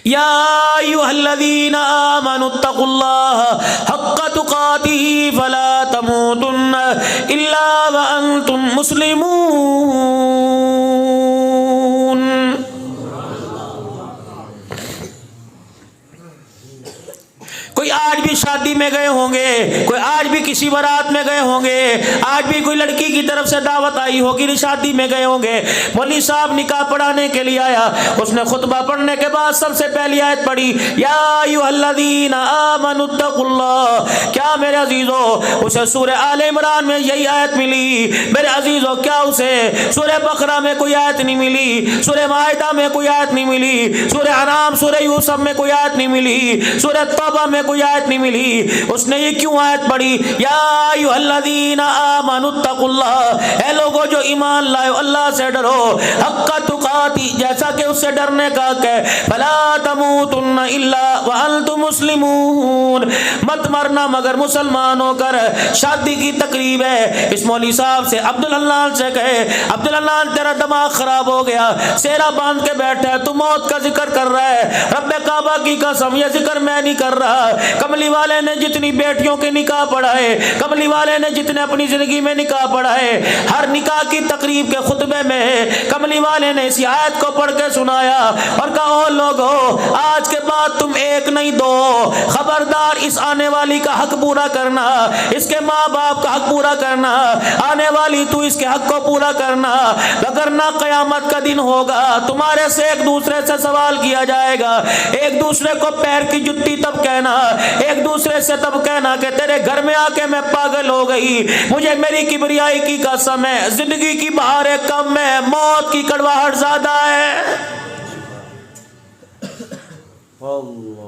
या अय्युहल्लज़ीना आमनुत्तक़ुल्लाह हक़्क़ तुक़ातिही फ़ला तमूतुन्ना इल्ला व अंतुम मुस्लिमून। कोई आज भी शादी में गए होंगे, कोई आज भी किसी बारात में गए होंगे, आज भी कोई लड़की की तरफ से दावत आई होगी, शादी में गए होंगे, मौलवी साहब निकाह पढ़ाने के लिए आया, उसने खुतबा पढ़ने के बाद सबसे पहली आयत पढ़ी, या अय्युहल्लज़ीना आमनुत्तक़ुल्लाह। क्या मेरे अजीजों, उसे सूरह आले इमरान में यही आयत मिली? मेरे अजीजों, क्या उसे सूरह बकरा में कोई आयत नहीं मिली? सूरह माइदा में कोई आयत नहीं मिली? सूरह अनाम, सूरह यूसुफ में कोई आयत नहीं मिली? सूरह तौबा में कोई आयत नहीं मिली? उसने ये क्यों आयत पढ़ी, या अय्युहल्लज़ीना आमनुत्तक़ुल्लाह। ऐ लोगों जो ईमान लाए, अल्लाह से डरो, हक़्क़ तुक़ाती, जैसा कि उससे डरने का हक़ है, फला तमूतुन्ना इल्ला व अंतुम मुस्लिमून। मत मरना मगर मुसलमान होकर। शादी की तकरीब है, इस मौलवी साहब से अब्दुल हन्नान से कहे, अब्दुल हन्नान तेरा दिमाग खराब हो गया, सेरा बांध के बैठा है, तू मौत का जिक्र कर रहा है। रब्बे काबा की कसम, ये जिक्र मैं नहीं कर रहा। कमली वाले ने जितनी बेटियों के निकाह पढ़ाए, कमली वाले ने जितने अपनी जिंदगी में निकाह पढ़ाए, हर निकाह की तकरीब के खुतबे में कमली वाले ने इस आयत को पढ़ के सुनाया और कहा, ओ लोगों, आज के बाद तुम एक नहीं दो, खबरदार इस आने वाली का हक पूरा करना, इसके माँ बाप का हक पूरा करना, आने वाली तू इसके हक को पूरा करना, वरना कयामत का दिन होगा, तुम्हारे से एक दूसरे से सवाल किया जाएगा। एक दूसरे को पैर की जुत्ती तब कहना, एक दूसरे से तब कहना कि तेरे घर में आके मैं पागल हो गई, मुझे मेरी किबरियाई की कसम है, जिंदगी की बहारें कम है, मौत की कड़वाहट ज्यादा है। अल्लाह।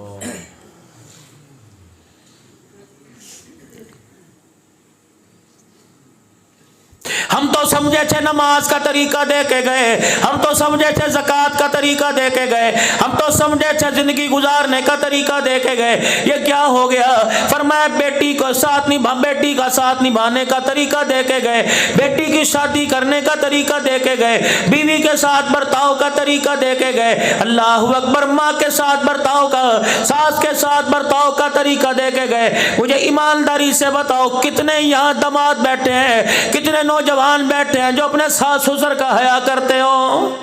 हम तो समझे थे नमाज का तरीका दे के गए, हम तो समझे थे ज़कात का तरीका दे के गए, हम तो समझे थे जिंदगी गुजारने का तरीका दे के गए। ये क्या हो गया? फरमाया बेटी का साथ निभाने का तरीका दे के गए, बेटी की शादी करने का तरीका दे के गए, बीवी के साथ बर्ताव का तरीका दे के गए। अल्लाहु अकबर। माँ के साथ बर्ताव का, सास के साथ बर्ताव का तरीका दे के गए। मुझे ईमानदारी से बताओ, कितने यहाँ दामाद बैठे हैं, कितने नौजवान बैठे हैं जो अपने सास ससुर का हया करते हो?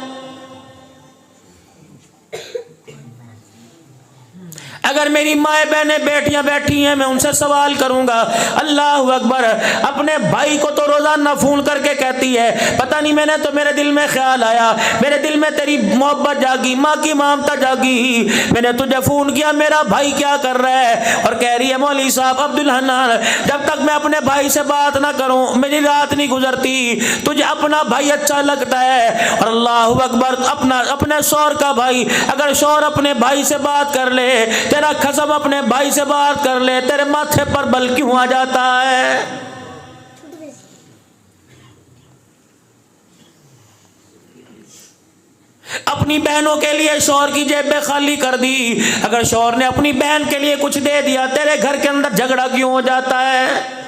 अगर मेरी माए बहनें बेटियां बैठी हैं, मैं उनसे सवाल करूंगा, अल्लाह अकबर। अपने भाई को तो रोजाना फोन करके कहती है, पता नहीं मैंने तो मेरे दिल में ख्याल आया, मेरे दिल में तेरी मोहब्बत जागी, माँ की ममता जागी, मैंने तुझे फोन किया, मेरा भाई क्या कर रहा है? और कह रही है, मौलवी साहब अब्दुल हन्नान, जब तक मैं अपने भाई से बात ना करूं मेरी रात नहीं गुजरती, तुझे अपना भाई अच्छा लगता है। और अल्लाह अकबर, अपने शौहर का भाई, अगर शौहर अपने भाई से बात कर ले, तेरा कसम अपने भाई से बात कर ले, तेरे माथे पर बल क्यों आ जाता है? अपनी बहनों के लिए शौहर की जेबें खाली कर दी, अगर शौहर ने अपनी बहन के लिए कुछ दे दिया, तेरे घर के अंदर झगड़ा क्यों हो जाता है?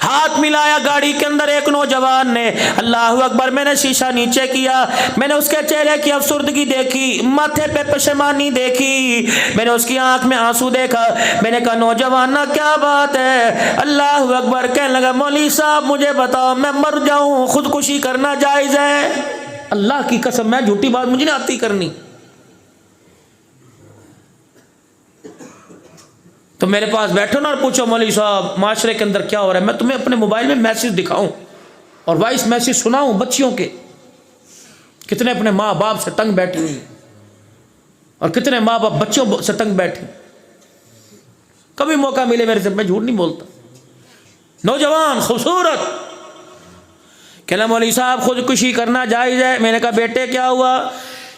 हाथ मिलाया गाड़ी के अंदर एक नौजवान ने, अल्लाह अकबर, मैंने शीशा नीचे किया, मैंने उसके चेहरे की अफसुर्दगी देखी, माथे पे पशेमानी देखी, मैंने उसकी आंख में आंसू देखा, मैंने कहा नौजवान ना क्या बात है? अल्लाह अकबर। कहने लगा, मौलवी साहब मुझे बताओ, मैं मर जाऊं, खुदकुशी करना जायज है? अल्लाह की कसम, मैं झूठी बात मुझे नहीं आती करनी। तो मेरे पास बैठो ना और पूछो, मौलवी साहब माशरे के अंदर क्या हो रहा है? मैं तुम्हें अपने मोबाइल में मैसेज दिखाऊं और वॉइस मैसेज सुनाऊं बच्चियों के, कितने अपने माँ बाप से तंग बैठी हुई और कितने माँ बाप बच्चों से तंग बैठे। कभी मौका मिले मेरे से, मैं झूठ नहीं बोलता। नौजवान खूबसूरत, कहना मौलवी साहब खुदकुशी करना जायज है? मैंने कहा बेटे क्या हुआ?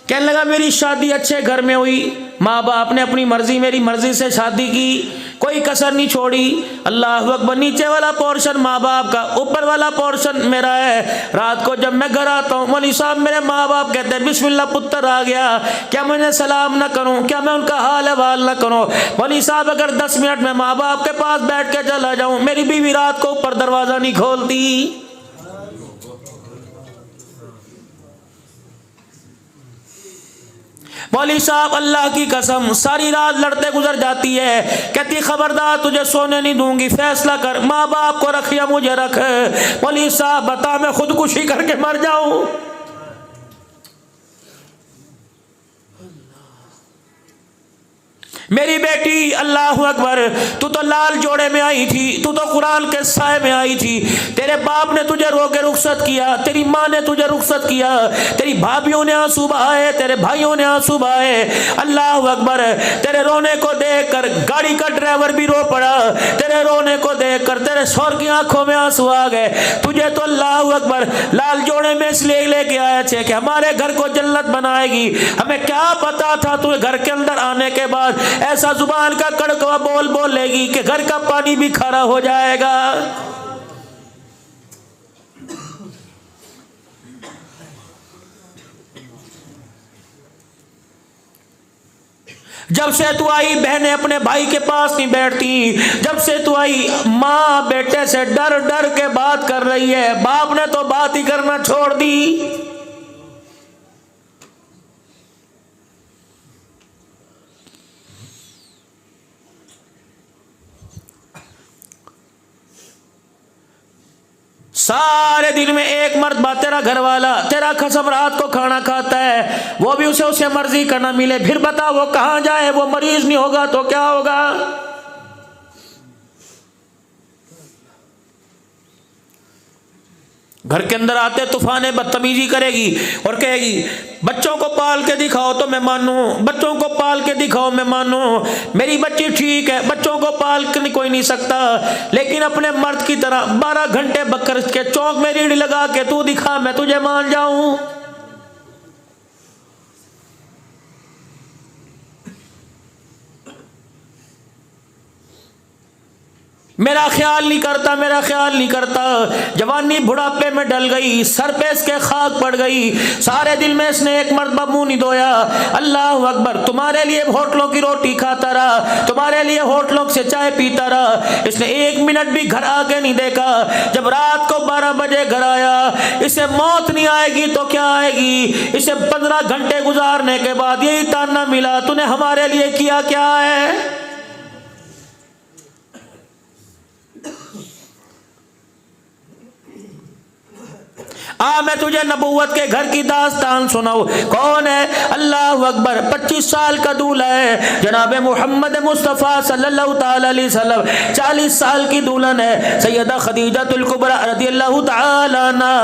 कहने लगा मेरी शादी अच्छे घर में हुई, माँ बाप ने अपनी मर्जी मेरी मर्जी से शादी की, कोई कसर नहीं छोड़ी। अल्लाह अकबर। नीचे वाला पोर्शन माँ बाप का, ऊपर वाला पोर्शन मेरा है। रात को जब मैं घर आता हूँ, मौलवी साहब मेरे माँ बाप कहते हैं बिस्मिल्लाह पुत्र आ गया, क्या मैं सलाम ना करूँ, क्या मैं उनका हाल हवाल ना करूँ। मौलवी साहब अगर 10 मिनट में माँ बाप के पास बैठ के चला जाऊँ, मेरी बीवी रात को ऊपर दरवाजा नहीं खोलती। मौलवी साहब अल्लाह की कसम सारी रात लड़ते गुजर जाती है, कहती खबरदार तुझे सोने नहीं दूंगी, फैसला कर, माँ बाप को रख या मुझे रख। मौलवी साहब बता मैं खुदकुशी करके मर जाऊं। मेरी बेटी अल्लाह अकबर, तू तो लाल जोड़े में आई थी, तू तो कुरान के साए में आई थी, तेरे बाप ने तुझे रो के रुखसत किया, तेरी माँ ने तुझे रुखसत किया, तेरी भाभियों ने आंसू बहाए, तेरे भाइयों ने आंसू बहाए। अल्लाह अकबर। तेरे रोने को देखकर गाड़ी का ड्राइवर भी रो पड़ा, तेरे रोने को देखकर तेरे शौहर की आंखों में आंसू आ गए। तुझे तो अल्लाह अकबर लाल जोड़े में इसलिए लेके आए थे कि हमारे घर को जन्नत बनाएगी। हमें क्या पता था तुझे घर के अंदर आने के बाद ऐसा जुबान का कड़कवा बोल बोलेगी कि घर का पानी भी खारा हो जाएगा। जब से तू आई बहनें अपने भाई के पास नहीं बैठती, जब से तू आई माँ बेटे से डर डर के बात कर रही है, बाप ने तो बात ही करना छोड़ दी। सारे दिन में एक मर्तबा तेरा घर वाला तेरा कसम रात को खाना खाता है, वो भी उसे मर्जी का ना मिले, फिर बता वो कहां जाए, वो मरीज नहीं होगा तो क्या होगा। घर के अंदर आते तूफाने बदतमीजी करेगी और कहेगी बच्चों को पाल के दिखाओ तो मैं मानूं, बच्चों को पाल के दिखाओ मैं मानूं, मेरी बच्ची ठीक है, बच्चों को पाल के कोई नहीं सकता, लेकिन अपने मर्द की तरह 12 घंटे बकर के चौक में रीढ़ लगा के तू दिखा मैं तुझे मान जाऊं। मेरा ख्याल नहीं करता, मेरा ख्याल नहीं करता। जवानी बुढ़ापे में डल गई, सर पे इसके खाक पड़ गई, सारे दिल में इसने एक मर्तबा मुंह नहीं धोया। अल्लाह अकबर। तुम्हारे लिए होटलों की रोटी खाता रहा, तुम्हारे लिए होटलों से चाय पीता रहा, इसने 1 मिनट भी घर आके नहीं देखा। जब रात को 12 बजे घर आया, इसे मौत नहीं आएगी तो क्या आएगी, इसे 15 घंटे गुजारने के बाद यही ताना मिला तूने हमारे लिए किया क्या है। मैं तुझे नबूवत के घर की दास्तान सुनाऊं। कौन है? अल्लाह अकबर। 25 साल का दूल्हा है जनाब मोहम्मद मुस्तफ़ा सल्लल्लाहु ताला अलैहि वसल्लम। 40 साल की दुल्हन है सैयदा खदीजतुल कुबरा रज़ियल्लाहु ताला अन्हा।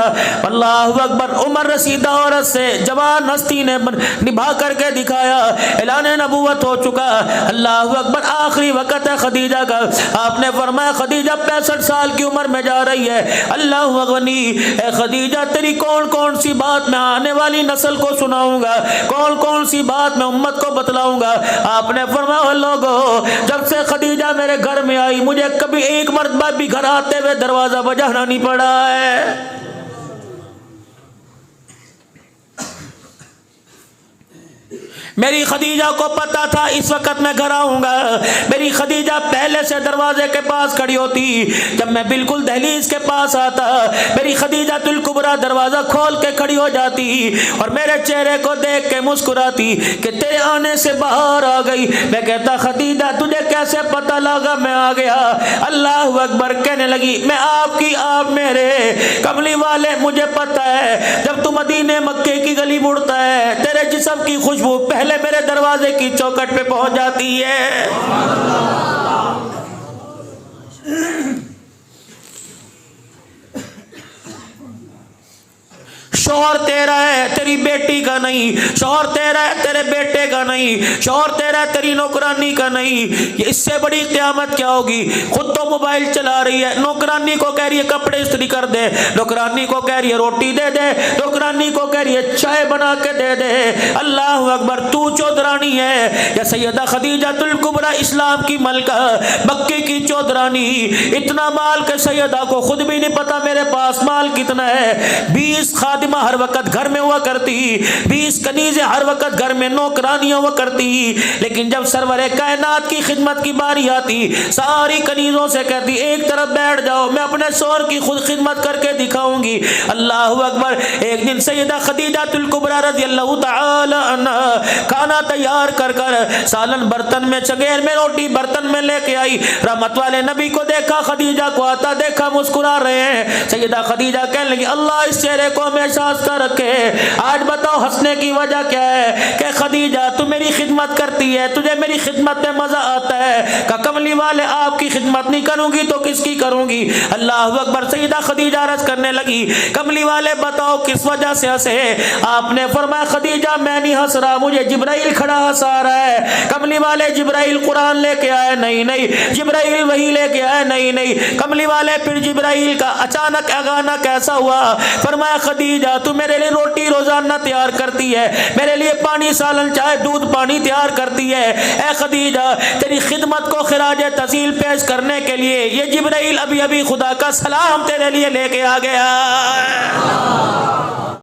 अल्लाह अकबर। उम्र रसीदा औरत से जवान हस्ती ने निभा करके दिखाया, ऐलान नबूवत हो चुका। अल्लाह अकबर। आखिरी वक्त है खदीजा का। आपने फरमाया खदीजा 65 साल की उम्र में जा रही है। अल्लाह अकबर। खदीजा तेरी कौन कौन सी बात मैं आने वाली नस्ल को सुनाऊंगा, कौन कौन सी बात मैं उम्मत को बतलाऊंगा। आपने फरमाया लोगों, जब से खदीजा मेरे घर में आई मुझे कभी एक मर्तबा भी घर आते हुए दरवाजा बजाना नहीं पड़ा है। मेरी खदीजा को पता था इस वक्त मैं घर आऊंगा। मेरी खदीजा पहले से दरवाजे के पास खड़ी होती, जब मैं बिल्कुल दहलीज के पास आता मेरी खदीजा तुल कुबरा दरवाजा खोल के खड़ी हो जाती और मेरे चेहरे को देख के मुस्कुराती कि तेरे आने से बाहर आ गई। मैं कहता खदीजा तुझे कैसे पता लगा मैं आ गया। अल्लाह अकबर। कहने लगी मैं आपकी आप मेरे कमली वाले, मुझे पता है जब तू मदीने मक्के की गली मुड़ता है तेरे जिस्म की खुशबू पहले मेरे दरवाजे की चौखट पे पहुंच जाती है। शौहर तेरा है, तेरी तेरी बेटी का नहीं, शौहर तेरा है तेरे बेटे का नहीं, शौहर तेरा है तेरी नौकरानी का नहीं। ये इससे बड़ी क़यामत क्या होगी? खुद तो मोबाइल चला रही है, नौकरानी को कह रही है कपड़े इस्त्री कर दे, नौकरानी को कह रही है रोटी दे दे, नौकरानी को कह रही है चाय बना के दे दे। अल्लाह अकबर, तू चौधरानी है या सैयदा खदीजातुल कुबरा इस्लाम की मलका, मक्के की चौधरानी, इतना माल के सैयदा को खुद भी नहीं पता मेरे पास माल कितना है। 20 खादिमा हर वक्त घर में हुआ करती, 20 कनीज़ें हर वक्त घर में नौकरानियां हुआ करती, लेकिन जब सरवरे कायनात की खिदमत की बारी आती, सारी कनीज़ों से कहती एक तरफ बैठ जाओ, मैं अपने शौहर की खुद खिदमत करके दिखाऊंगी। अल्लाह अकबर। एक दिन सैयदा खदीजातुल कुबरा रज़ियल्लाहु तआला अन्हा खाना तैयार कर कर सालन बर्तन में, चगेर में रोटी बर्तन में लेके आई। रहमत वाले नबी को देखा, खदीजा को आता देखा, मुस्कुरा रहे हैं। सैयदा खदीजा कहने लगी अल्लाह इस चेहरे को हमेशा हंसता रखे, आज बताओ हंसने की वजह क्या है? कि खदीजा तू मेरी खिदमत करती है, तुझे मेरी खिदमत में मजा आता है। का कमली वाले आपकी खिदमत नहीं करूंगी तो किसकी करूंगी? अल्लाह अकबर। सैयदा खदीजा अर्ज करने लगी कमली वाले बताओ किस वजह से हंसे? आपने फरमाया खदीजा मैं नहीं हंस रहा, मुझे जिब्राइल खड़ा हंसा रहा है। कमली वाले जिब्राइल कुरान लेके आए? नहीं नहीं। जिब्राइल वही लेके आए? नहीं नहीं। कमली वाले फिर जिब्राइल का अचानक आगाना कैसा हुआ? फरमाया खदीजा तू मेरे लिए रोटी रोजाना तैयार करती है, मेरे लिए पानी सालन चाय दूध पानी तैयार करती है। ए खदीजा तेरी खिदमत को खिराज तहसील पेश करने के लिए ये जिब्राइल अभी अभी खुदा का सलाम तेरे लिए लेके आ गया।